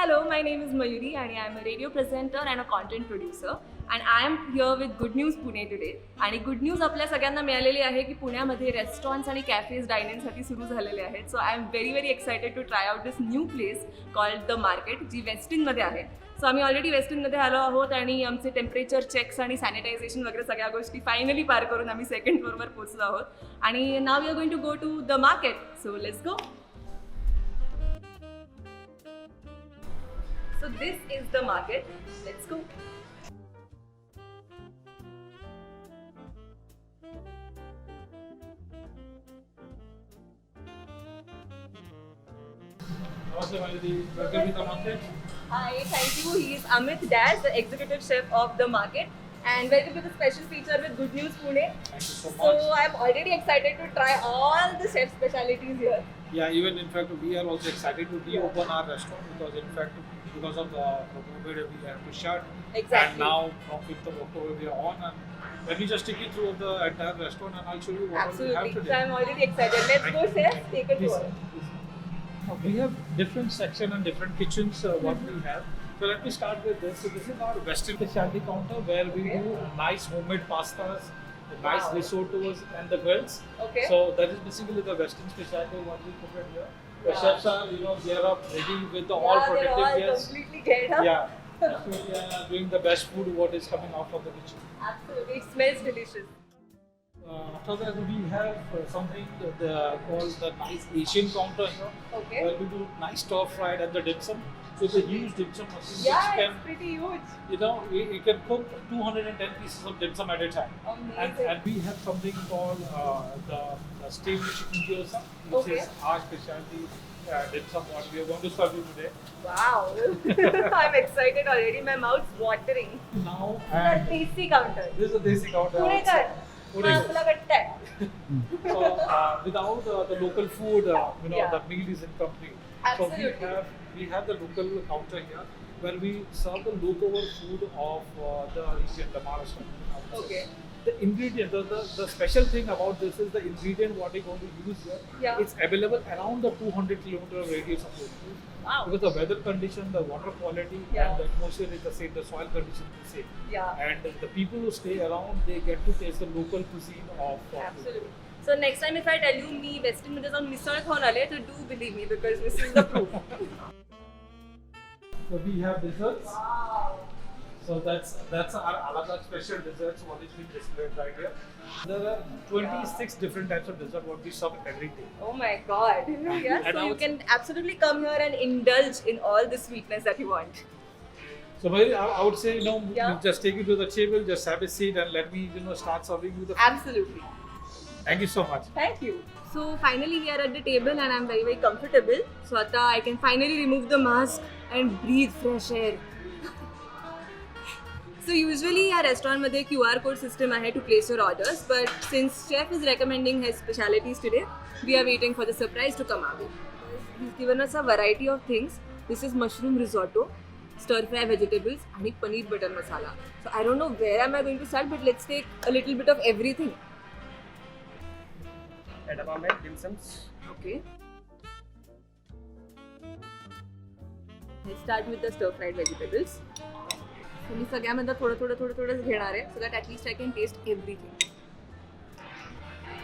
Hello, my name is Mayuri and I am a radio presenter and a content producer and I am here with Good News Pune today. आणि good news आपल्या सगळ्यांना मिळालेली आहे की पुण्यामध्ये restaurants आणि cafes डायनिंगसाठी सुरू झालेले आहेत. So I am very excited to try out this new place called the market, जी वेस्टिनमध्ये आहे. सो आम्ही ऑलरेडी वेस्टिनमध्ये आलो आहोत आणि आमचे टेम्परेचर चेक्स आणि सॅनिटायझेशन वगैरे सगळ्या गोष्टी फायनली पार करून आम्ही सेकंड फ्लोअरवर पोहोचलो आहोत आणि now we are going to go to the market. So let's go. So this is the market. Let's go. Namaste Mayuri, welcome to the market. Hi, thank you. He is Amit Das, the executive chef of the market, and welcome to the special feature with Good News Pune. Thank you so So much. I'm already excited to try all the chef specialities here. Yeah, even in fact we are also excited to reopen our restaurant because in fact because of the COVID we have to shut. Exactly. And now from 5th of October we are on and let me just take you through the entire restaurant and I'll show you what we have Absolutely. today. So I'm already excited. Let's go, chef. Take a Please, tour. please. We have different section and different kitchens what we have. So let me start with this. So this is our Western specialty counter where we do nice homemade pastas, nice risottos and the grills. Okay. So that is basically the Western specialty what we prepare here. The Yeah. chefs are, they are up ready with the all Yeah, they're protective all gears. completely geared up. Yeah. Absolutely, doing the best food what is coming out of the kitchen. Absolutely. It smells delicious. After that we have something called the nice Asian counter here. Okay. Where we do nice stir fried and the dim sum. So it's a huge dim sum machine Yeah, which it's pretty huge. you can cook 210 pieces of dim sum at a time. Amazing. And we have something called the steamed chicken gyoza, which Okay. is our specialty dim sum what we are going to serve you today. Wow. I'm excited already. My mouth's watering. Now, The and desi counter. this is a desi counter. Punekar. Pune. आपला गट्टा आहे. So without the local food, Yeah. the meal is incomplete. Absolutely. So we have the local counter here where we serve the leftover food of the region, the Maharashtra. Okay. The ingredient, the special thing about this is the ingredient what we're going to use here. Yeah. It's available around the 200-kilometer radius of the Wow. because the weather condition, the water quality, Yeah. and the atmosphere is the same, the soil condition is the same. Yeah. And the people who stay around, they get to taste the local cuisine of Absolutely. So next time if I tell you me western मध्ये जाऊन मिसळ खाऊन आले तर do believe me because this is the proof. So we have desserts. So that's our a la carte special desserts what is being displayed right here. There are 26 different types of dessert what we serve every day. Oh my god. Yeah, And so I you would- can absolutely come here and indulge in all the sweetness that you want. So Mayuri, I would say Yeah. just take you to the table, just have a seat and let me start serving you the food. Absolutely. Thank you so much. Thank you. So finally we are at the table and I'm very comfortable. So आता I can finally remove the mask and breathe fresh air. So usually या रेस्टॉरंटमध्ये QR code system आहे to place your orders, but since chef is recommending his specialities today, we are waiting for the surprise to come our way. He's given us a variety of things. This is mushroom risotto, stir fry vegetables आणि paneer butter masala. So I don't know where am I going to start, but let's take a little bit of everything. Edamame, dim sums. Okay. Let's start with the stir fried vegetables. So मी सगळ्यामध्ये थोडंच घेणार आहे so that at least I can taste everything.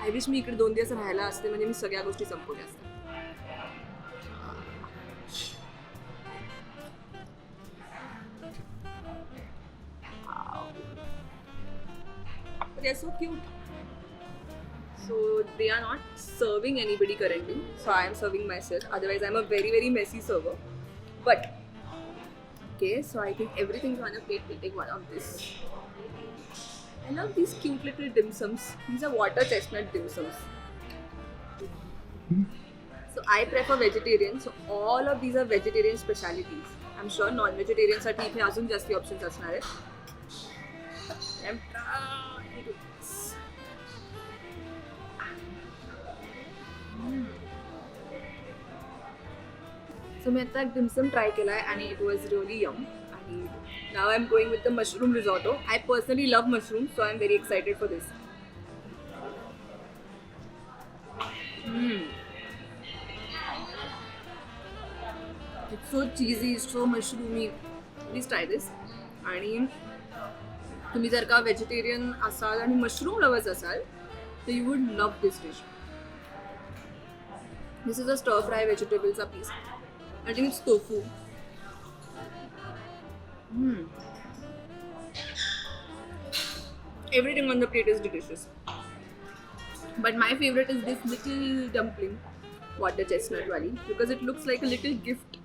I wish मी इकडे 2 दिवस राहायला असते म्हणजे मी सगळ्या गोष्टी संपवल्या असत्या. They are so cute. So they are not serving anybody currently. So I am serving myself. Otherwise, I'm a very messy server. But okay, so I think everything's on a plate. We'll take one of this. I love these cute little dim sums. These are water chestnut dim sums. So I prefer vegetarian. So all of these are vegetarian specialities. I'm sure non-vegetarian साठी इथे अजून जास्ती options असणार आहेत. I'm trying to do this. So मी आता dim sum try केला आहे आणि इट वॉज रिअली यम आणि now I am going with the mushroom risotto. I personally love mushroom so I am very excited for this. It's so cheesy, so mushroomy. Please try this. आणि तुम्ही जर का vegetarian असाल आणि mushroom lovers असाल तर you would love this dish. This is a stir fry व्हेजिटेबलचा piece. I think it's tofu. Everything on the plate is delicious. But my favorite is this little dumpling, water chestnut wali, because it looks like a little gift.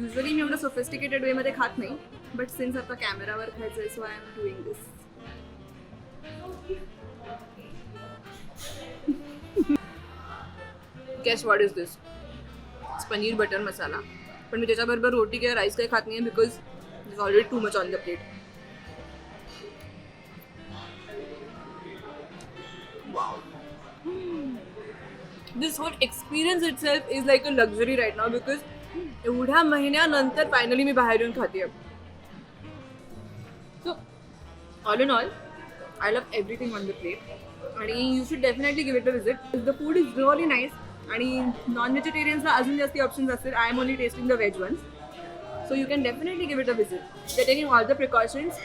Usually मी एवढं sophisticated way मध्ये खात नाही, but since आता कॅमेरावर खायचंय, so I am doing this. Guess what is this? It's paneer butter masala. पण मी त्याच्याबरोबर रोटी किंवा rice काही खात नाही because is already too much on the plate. This whole experience itself is like a luxury right now because एवढ्या महिन्यानंतर finally मी बाहेर येऊन खाते. So all in all I love everything on the plate आणि you should definitely give it a visit. The food is really nice आणि non व्हेजिटेरियन्सला अजून जास्ती ऑप्शन्स असतील. I am only testing the veg ones. So you can definitely give it a visit. They are taking all the precautions.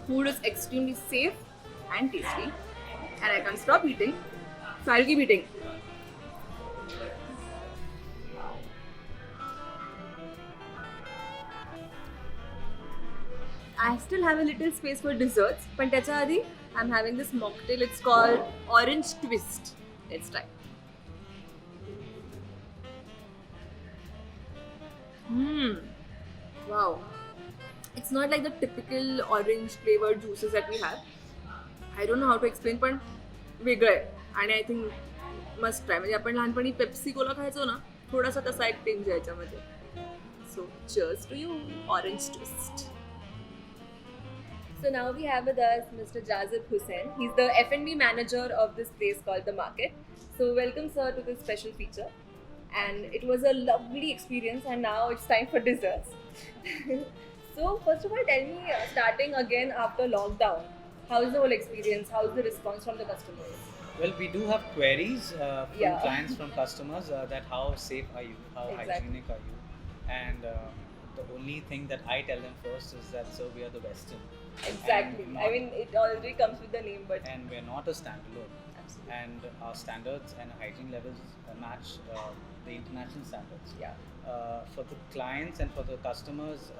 Food is extremely safe and tasty and I can stop eating. So I keep eating. I still have a little space for desserts, पण त्याच्या आधी I'm having this mocktail. It's called Orange Twist. Let's try. Wow. It's not like the typical orange flavored juices that we have. I don't know how to explain, पण वेगळं आहे आणि I think must try. म्हणजे आपण लहानपणी Pepsi Cola खायचो ना, थोडासा तसा एक टेंज आहे याच्यामध्ये. सो cheers to you, Orange Twist. So now we have with us Mr. Jazib Hussain. He's the F&B manager of this place called The Market. So welcome sir to this special feature. And it was a lovely experience and now it's time for desserts. So first of all tell me, starting again after lockdown, how is the whole experience? How is the response from the customers? Well, we do have queries from Yeah. clients, from customers that how safe are you, how Exactly. hygienic are you, and the only thing that I tell them first is that so we are the Western. Exactly. And I mean it already comes with the name but and we're not a standalone. absolutely. And our standards and hygiene levels match the international standards. Yeah. For the clients and for the customers,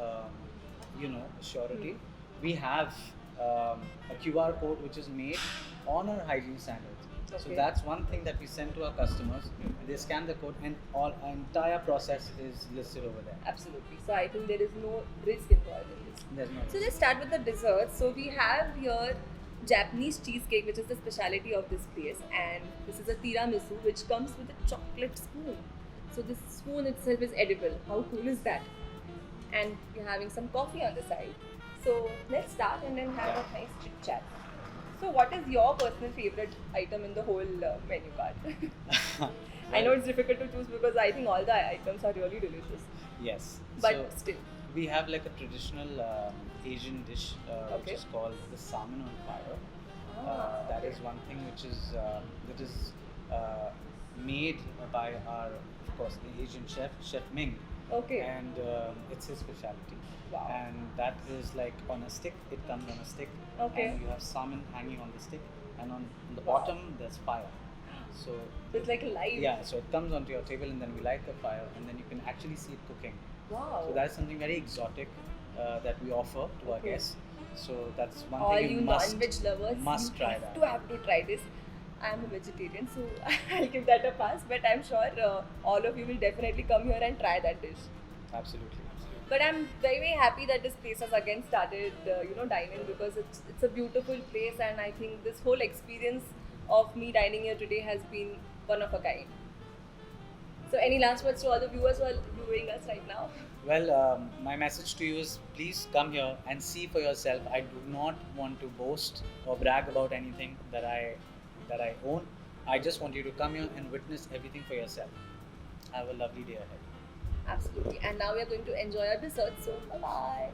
surety, we have a QR code which is made on our hygiene standards. So Okay. that's one thing that we send to our customers. They scan the code and our entire process is listed over there. Absolutely. So I think there is no risk involved in this. There's no. So let's start with the desserts. So we have here Japanese cheesecake, which is the specialty of this place, and this is a tiramisu, which comes with a chocolate spoon. So this spoon itself is edible. How cool is that? And we're having some coffee on the side. So let's start and then have a nice chit chat. So what is your personal favorite item in the whole menu card? I know it's difficult to choose because I think all the items are really delicious. Yes. But So still. we have like a traditional Asian dish Okay. which is called the salmon on fire. That okay. is one thing which is made by our, of course, the Asian chef Ming, Okay. and it's his specialty. Wow. And that is like on a stick. It comes on a stick. Okay. And you have salmon hanging on the stick, and on the Wow. bottom there's fire. So So it's like live. yeah, so it comes onto your table, and then we light the fire, and then you can actually see it cooking. Wow. So that's something very exotic that we offer to our Okay. guests. So that's one all thing you you must non-veg lovers, must you try have that. to try this. I am a vegetarian, so I'll give that a pass. But I'm sure all of you will definitely come here and try that dish. Absolutely. But I'm very, very happy that this place has again started, dining because it's a beautiful place, and I think this whole experience of me dining here today has been one of a kind. So, any last words to all the viewers who are viewing us right now? Well, my message to you is please come here and see for yourself. I do not want to boast or brag about anything that I own. I just want you to come here and witness everything for yourself. Have a lovely day ahead. Absolutely. And now we are going to enjoy our dessert. So, bye bye.